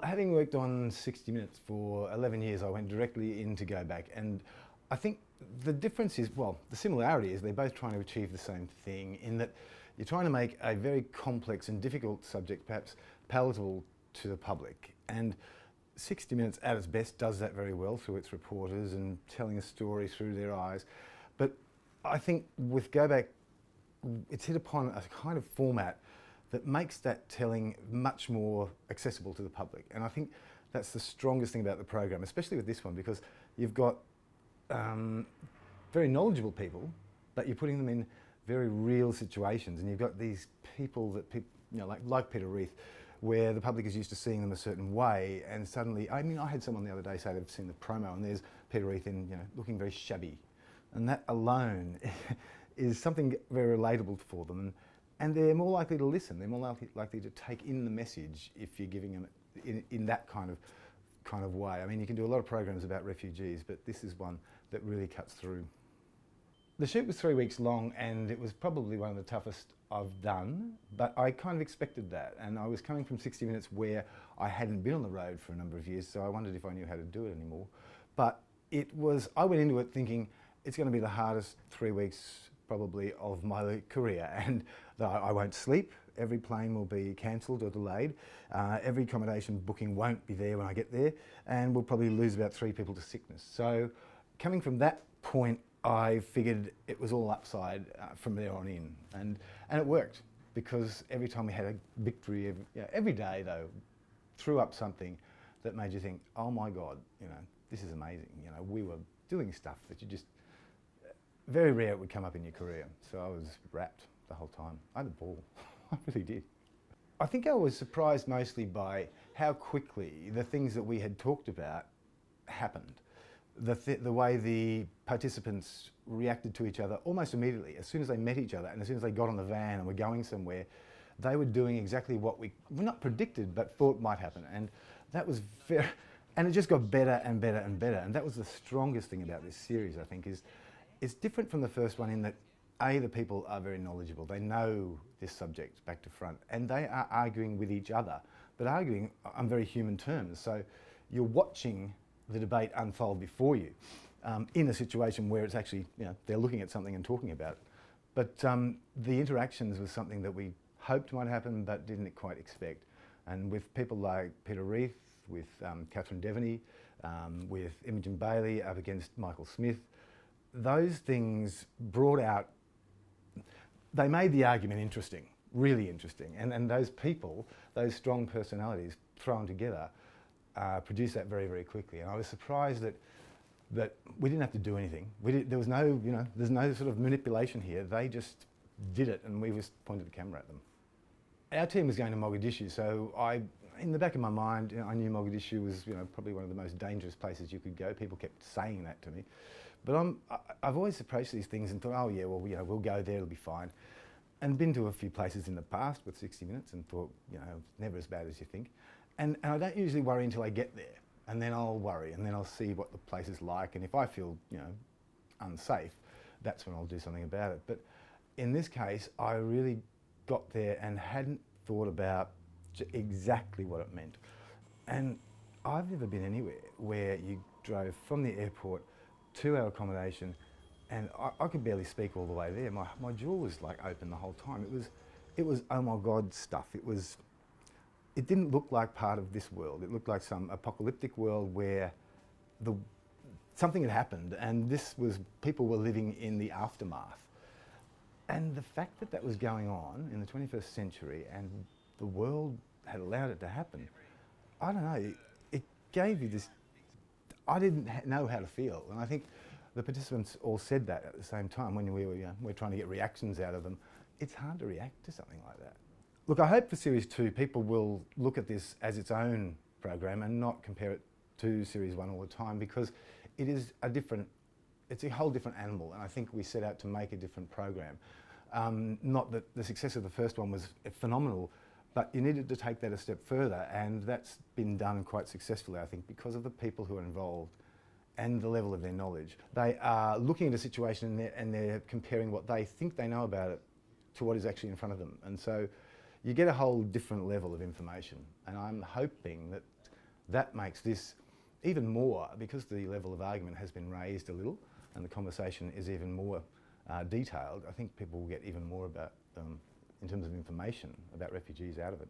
Having worked on 60 Minutes for 11 years, I went directly in to Go Back, and I think the difference is, well, the similarity is they're both trying to achieve the same thing in that you're trying to make a very complex and difficult subject perhaps palatable to the public. And 60 Minutes at its best does that very well through its reporters and telling a story through their eyes. But I think with Go Back, it's hit upon a kind of format that makes that telling much more accessible to the public. And I think that's the strongest thing about the program, especially with this one, because you've got very knowledgeable people, but you're putting them in very real situations. And you've got these people that like Peter Reith, where the public is used to seeing them a certain way, and suddenly, I had someone the other day say they've seen the promo and there's Peter Reith in, looking very shabby. And that alone is something very relatable for them. And they're more likely to listen. They're more likely to take in the message if you're giving them in that kind of way. I mean, you can do a lot of programs about refugees, but this is one that really cuts through. The shoot was 3 weeks long, and it was probably one of the toughest I've done, but I kind of expected that. And I was coming from 60 Minutes where I hadn't been on the road for a number of years, so I wondered if I knew how to do it anymore. But I went into it thinking it's going to be the hardest 3 weeks probably of my career, and I won't sleep. Every plane will be cancelled or delayed. Every accommodation booking won't be there when I get there, and we'll probably lose about 3 people to sickness. So coming from that point, I figured it was all upside from there on in, and it worked, because every time we had a victory, every day though, threw up something that made you think, oh my God, this is amazing. We were doing stuff that you just, very rare it would come up in your career. So I was wrapped the whole time. I had a ball, I really did. I think I was surprised mostly by how quickly the things that we had talked about happened. The way the participants reacted to each other almost immediately. As soon as they met each other and as soon as they got on the van and were going somewhere, they were doing exactly what we not predicted but thought might happen. And that was and it just got better and better and better. And that was the strongest thing about this series, I think, is it's different from the first one in that the people are very knowledgeable. They know this subject back to front, and they are arguing with each other, but arguing on very human terms. So you're watching the debate unfold before you in a situation where it's actually, they're looking at something and talking about it. But the interactions was something that we hoped might happen but didn't quite expect. And with people like Peter Reith, with Catherine Devaney, with Imogen Bailey up against Michael Smith, those things brought out, they made the argument interesting, really interesting. And those people, those strong personalities thrown together, produced that very, very quickly. And I was surprised that we didn't have to do anything. There was no, there's no sort of manipulation here. They just did it, and we just pointed the camera at them. Our team was going to Mogadishu, so in the back of my mind, I knew Mogadishu was, probably one of the most dangerous places you could go. People kept saying that to me. But I've always approached these things and thought, oh yeah, well, we'll go there, it'll be fine. And been to a few places in the past with 60 Minutes and thought, never as bad as you think. And I don't usually worry until I get there, and then I'll worry, and then I'll see what the place is like, and if I feel, unsafe, that's when I'll do something about it. But in this case, I really got there and hadn't thought about exactly what it meant. And I've never been anywhere where you drove from the airport to our accommodation, and I could barely speak all the way there. My jaw was like open the whole time. It was oh my God stuff. It didn't look like part of this world. It looked like some apocalyptic world where something had happened, and people were living in the aftermath. And the fact that that was going on in the 21st century and the world had allowed it to happen, I don't know, it gave you this, I didn't know how to feel. And I think the participants all said that at the same time when we're trying to get reactions out of them. It's hard to react to something like that. Look, I hope for Series 2 people will look at this as its own program and not compare it to Series 1 all the time, because it's a whole different animal, and I think we set out to make a different program. Not that the success of the first one was phenomenal, but you needed to take that a step further, and that's been done quite successfully, I think, because of the people who are involved and the level of their knowledge. They are looking at a situation and they're comparing what they think they know about it to what is actually in front of them. And so you get a whole different level of information. And I'm hoping that that makes this even more, because the level of argument has been raised a little and the conversation is even more detailed. I think people will get even more about, in terms of information about refugees out of it.